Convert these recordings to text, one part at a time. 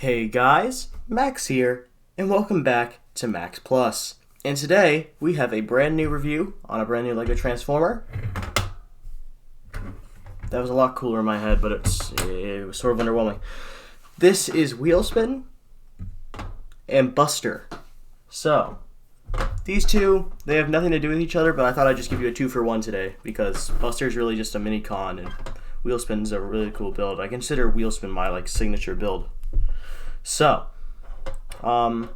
Hey guys, Max here, and welcome back to Max Plus. And today we have a brand new review on a brand new LEGO Transformer. That was a lot cooler in my head, but it was sort of underwhelming. This is Wheelspin and Buster. So, these two, they have nothing to do with each other, but I thought I'd just give you a 2-for-1 today because Buster's really just a mini con and Wheelspin's a really cool build. I consider Wheelspin my signature build. So, yeah,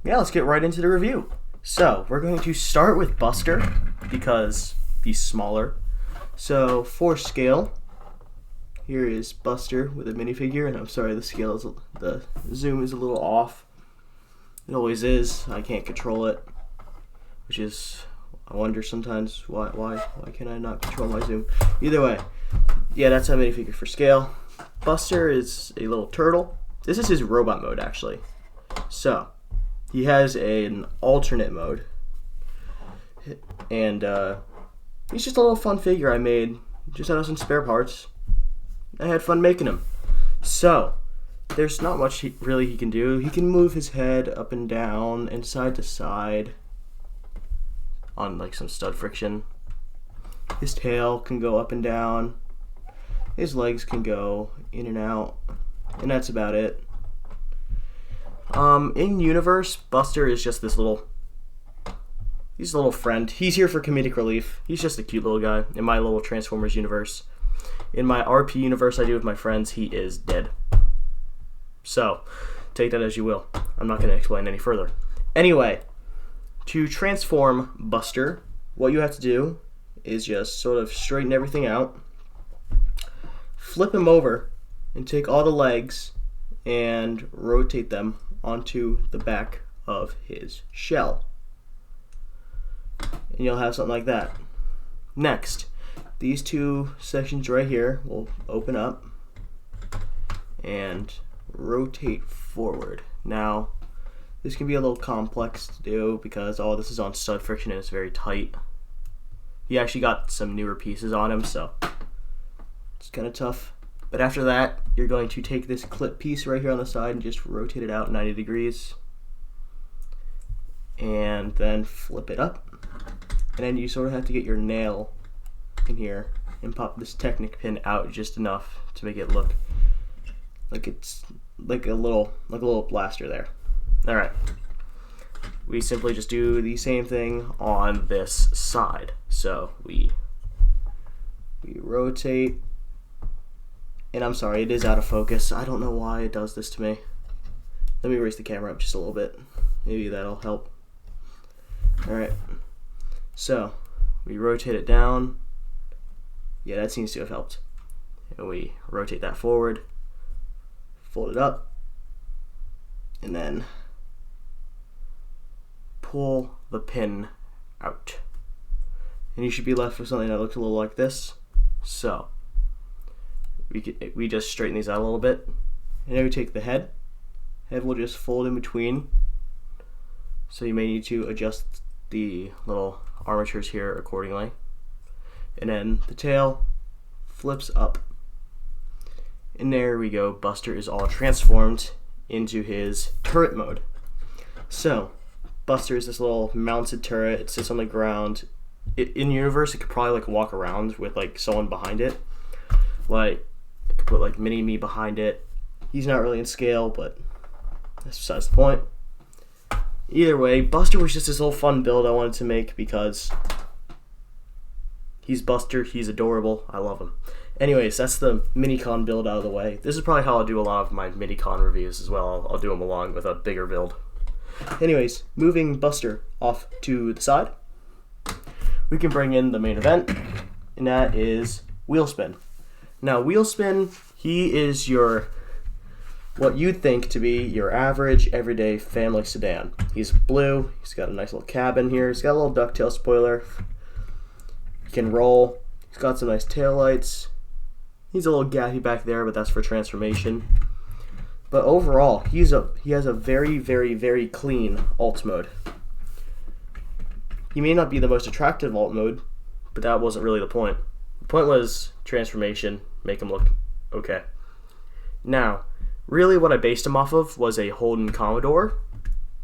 let's get right into the review. So, we're going to start with Buster because he's smaller. So, for scale, here is Buster with a minifigure, and I'm sorry, the zoom is a little off. It always is. I can't control it, which is, I wonder sometimes why can I not control my zoom? Either way, yeah, that's a minifigure for scale. Buster is a little turtle. This is his robot mode, actually. So, he has an alternate mode. And, he's just a little fun figure I made just out of some spare parts. I had fun making him. So, there's not much really he can do. He can move his head up and down and side to side on, some stud friction. His tail can go up and down. His legs can go in and out. And that's about it. In universe, Buster is just he's a little friend. He's here for comedic relief. He's just a cute little guy in my little Transformers universe. In my RP universe I do with my friends, he is dead. So, take that as you will. I'm not going to explain any further. Anyway, to transform Buster, what you have to do is just sort of straighten everything out, flip him over, and take all the legs and rotate them onto the back of his shell. And you'll have something like that. Next, these two sections right here will open up and rotate forward. Now, this can be a little complex to do because all this is on stud friction and it's very tight. He actually got some newer pieces on him, so it's kind of tough. But after that, you're going to take this clip piece right here on the side and just rotate it out 90 degrees. And then flip it up. And then you sort of have to get your nail in here and pop this Technic pin out just enough to make it look like it's like a little blaster there. Alright. We simply just do the same thing on this side. So we rotate. And I'm sorry, it is out of focus. I don't know why it does this to me. Let me raise the camera up just a little bit. Maybe that'll help. Alright. So, we rotate it down. Yeah, that seems to have helped. And we rotate that forward. Fold it up. And then pull the pin out. And you should be left with something that looks a little like this. So, we just straighten these out a little bit, and then we take the head will just fold in between, so you may need to adjust the little armatures here accordingly. And then the tail flips up, and there we go. Buster is all transformed into his turret mode. So Buster is this little mounted turret. It sits on the ground. In universe, it could probably walk around with someone behind it. I could put mini me behind it. He's not really in scale, but that's besides the point. Either way, Buster was just this little fun build I wanted to make because he's Buster, he's adorable, I love him. Anyways, that's the mini-con build out of the way. This is probably how I'll do a lot of my mini-con reviews as well. I'll do them along with a bigger build. Anyways, moving Buster off to the side, we can bring in the main event, and that is Wheelspin. Now, Wheelspin, he is what you'd think to be your average, everyday family sedan. He's blue, he's got a nice little cabin here, he's got a little ducktail spoiler, he can roll, he's got some nice taillights, he's a little gappy back there, but that's for transformation. But overall, he has a very, very, very clean alt mode. He may not be the most attractive alt mode, but that wasn't really the point. The point was transformation, make him look okay. Now, Really what I based him off of was a Holden Commodore,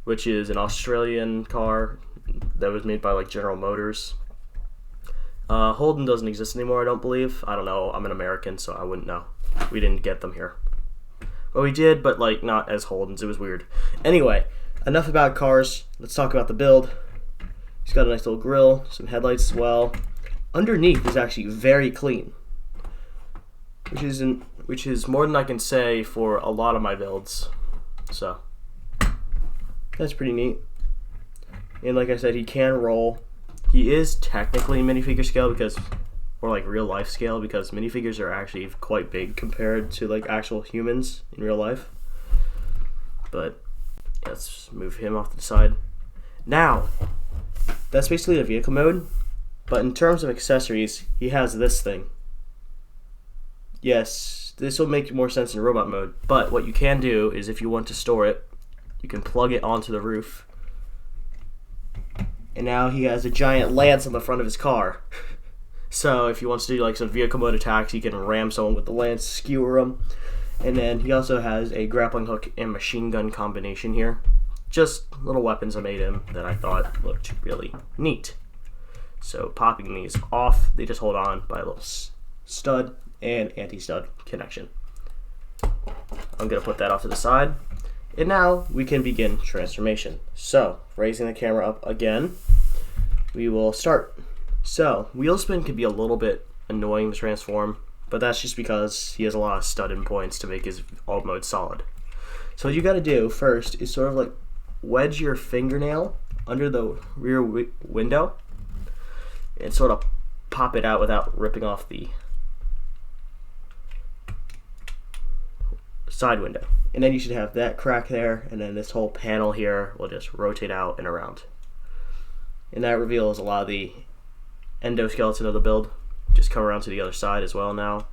which is an Australian car that was made by like General Motors. Holden doesn't exist anymore, I don't believe. I don't know, I'm an American, so I wouldn't know. We didn't get them here. Well, we did, but like not as Holdens. It was weird. Anyway, enough about cars. Let's talk about the build. He's got a nice little grille, some headlights as well. Underneath is actually very clean, which is more than I can say for a lot of my builds. So that's pretty neat. And like I said, he can roll. He is technically minifigure scale because, or like real life scale, because minifigures are actually quite big compared to like actual humans in real life. But yeah, let's move him off to the side. Now, that's basically the vehicle mode, but in terms of accessories, he has this thing. Yes, this will make more sense in robot mode, but what you can do is if you want to store it, you can plug it onto the roof. And now he has a giant lance on the front of his car. So if he wants to do like some vehicle mode attacks, he can ram someone with the lance, skewer them. And then he also has a grappling hook and machine gun combination here. Just little weapons I made him that I thought looked really neat. So popping these off, they just hold on by a little stud and anti-stud connection. I'm going to put that off to the side. And now we can begin transformation. So, raising the camera up again, we will start. So, Wheelspin can be a little bit annoying to transform, but that's just because he has a lot of stud-in points to make his alt mode solid. So what you got to do first is sort of like wedge your fingernail under the rear window and sort of pop it out without ripping off the side window. And then you should have that crack there, and then this whole panel here will just rotate out and around. And that reveals a lot of the endoskeleton of the build. Just come around to the other side as well now.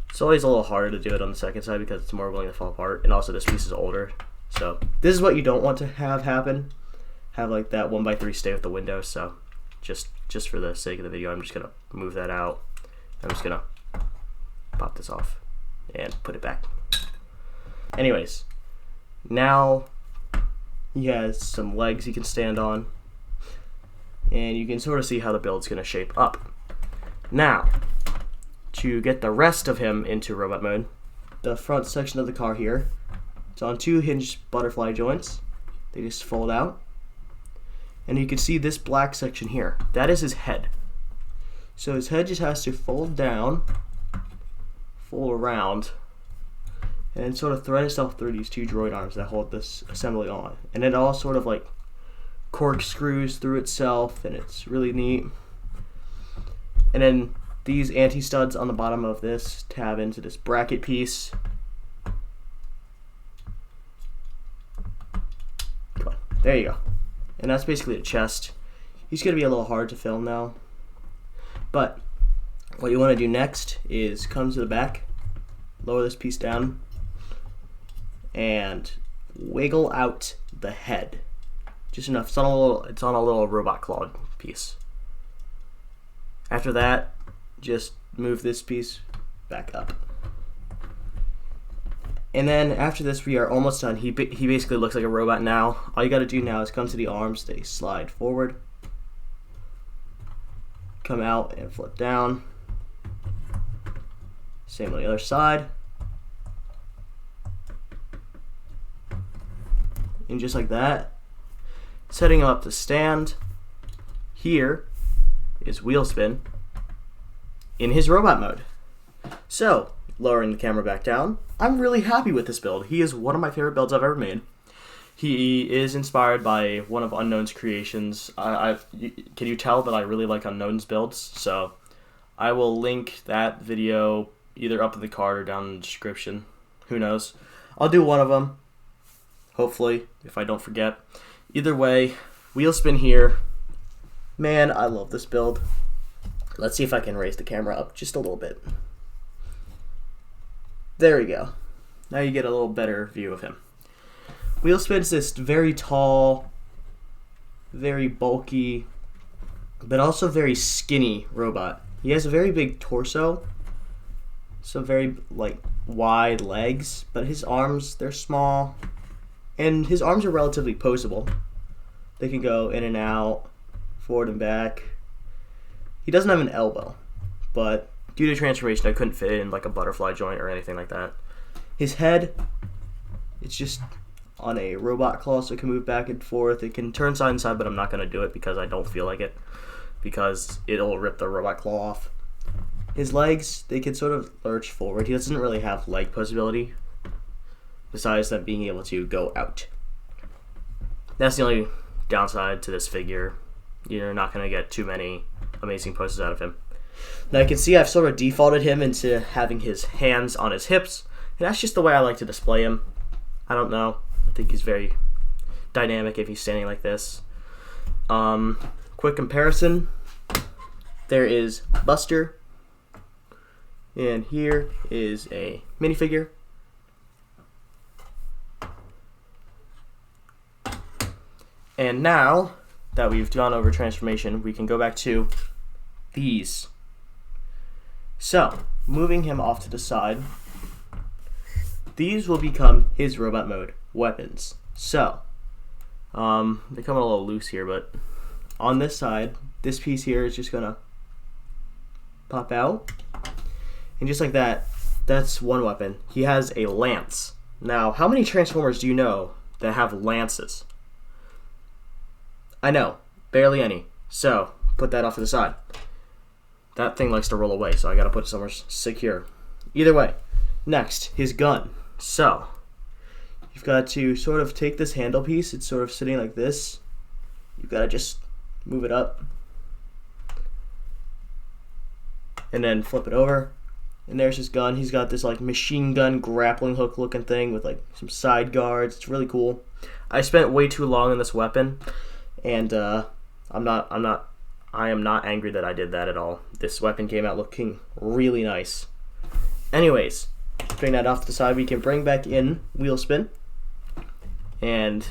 It's always a little harder to do it on the second side because it's more willing to fall apart, and also this piece is older. So this is what you don't want to have happen. Have like that 1x3 stay with the window. So just for the sake of the video, I'm just gonna move that out. I'm just gonna pop this off and put it back. Anyways, now he has some legs he can stand on, and you can sort of see how the build's going to shape up. Now, to get the rest of him into robot mode, the front section of the car here, it's on two hinged butterfly joints. They just fold out, and you can see this black section here. That is his head. So his head just has to fold down, fold around, and sort of thread itself through these two droid arms that hold this assembly on. And it all sort of like corkscrews through itself, and it's really neat. And then these anti-studs on the bottom of this tab into this bracket piece. Come on, there you go. And that's basically the chest. He's going to be a little hard to film now. But what you want to do next is come to the back, lower this piece down, and wiggle out the head. Just enough. It's on a little robot clawed piece. After that, just move this piece back up. And then after this, we are almost done. He basically looks like a robot now. All you got to do now is come to the arms. They slide forward, come out and flip down. Same on the other side. And just like that, setting him up to stand. Here is Wheelspin in his robot mode. So, lowering the camera back down, I'm really happy with this build. He is one of my favorite builds I've ever made. He is inspired by one of Unknown's creations. Can you tell that I really like Unknown's builds? So, I will link that video either up in the card or down in the description. Who knows? I'll do one of them, hopefully, if I don't forget. Either way, Wheelspin here. Man, I love this build. Let's see if I can raise the camera up just a little bit. There we go. Now you get a little better view of him. Wheelspin's this very tall, very bulky, but also very skinny robot. He has a very big torso, so very like wide legs, but his arms, they're small. And his arms are relatively poseable. They can go in and out, forward and back. He doesn't have an elbow, but due to transformation, I couldn't fit it in like a butterfly joint or anything like that. His head, it's just on a robot claw, so it can move back and forth. It can turn side and side, but I'm not going to do it because I don't feel like it, because it'll rip the robot claw off. His legs, they can sort of lurch forward. He doesn't really have leg posability, besides them being able to go out. That's the only downside to this figure. You're not going to get too many amazing poses out of him. Now you can see I've sort of defaulted him into having his hands on his hips, and that's just the way I like to display him. I don't know. I think he's very dynamic if he's standing like this. Quick comparison. There is Buster, and here is a minifigure. And now that we've gone over transformation, we can go back to these. So, moving him off to the side, these will become his robot mode weapons. So, they're coming a little loose here, but on this side, this piece here is just gonna pop out. And just like that, that's one weapon. He has a lance. Now, how many Transformers do you know that have lances? I know, barely any. So, put that off to the side. That thing likes to roll away, so I gotta put it somewhere secure. Either way. Next, his gun. So, you've got to sort of take this handle piece. It's sort of sitting like this. You've got to just move it up. And then flip it over. And there's his gun. He's got this like machine gun grappling hook looking thing with like some side guards. It's really cool. I spent way too long on this weapon. And I am not angry that I did that at all. This weapon came out looking really nice. Anyways, putting that off to the side, we can bring back in Wheelspin, and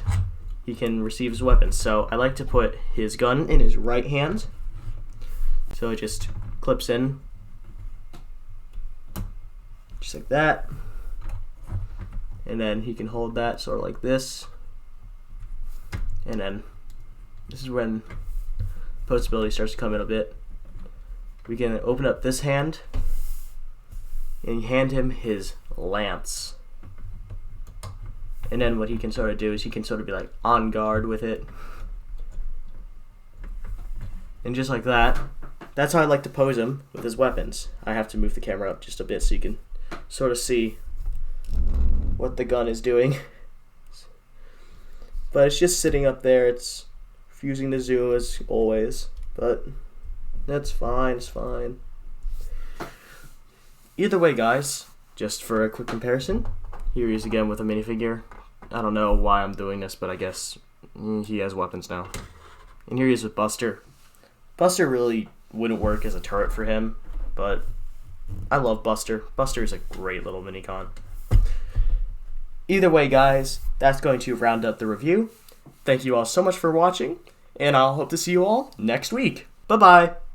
he can receive his weapons. So I like to put his gun in his right hand, so it just clips in, just like that. And then he can hold that sort of like this, and then this is when posability starts to come in a bit. We can open up this hand and hand him his lance. And then what he can sort of do is he can sort of be like on guard with it. And just like that, that's how I like to pose him with his weapons. I have to move the camera up just a bit so you can sort of see what the gun is doing. But it's just sitting up there. It's using the zoom as always, but that's fine, it's fine. Either way, guys, just for a quick comparison, here he is again with a minifigure. I don't know why I'm doing this, but I guess he has weapons now. And here he is with Buster. Buster really wouldn't work as a turret for him, but I love Buster. Buster is a great little minicon. Either way, guys, that's going to round up the review. Thank you all so much for watching, and I'll hope to see you all next week. Bye-bye.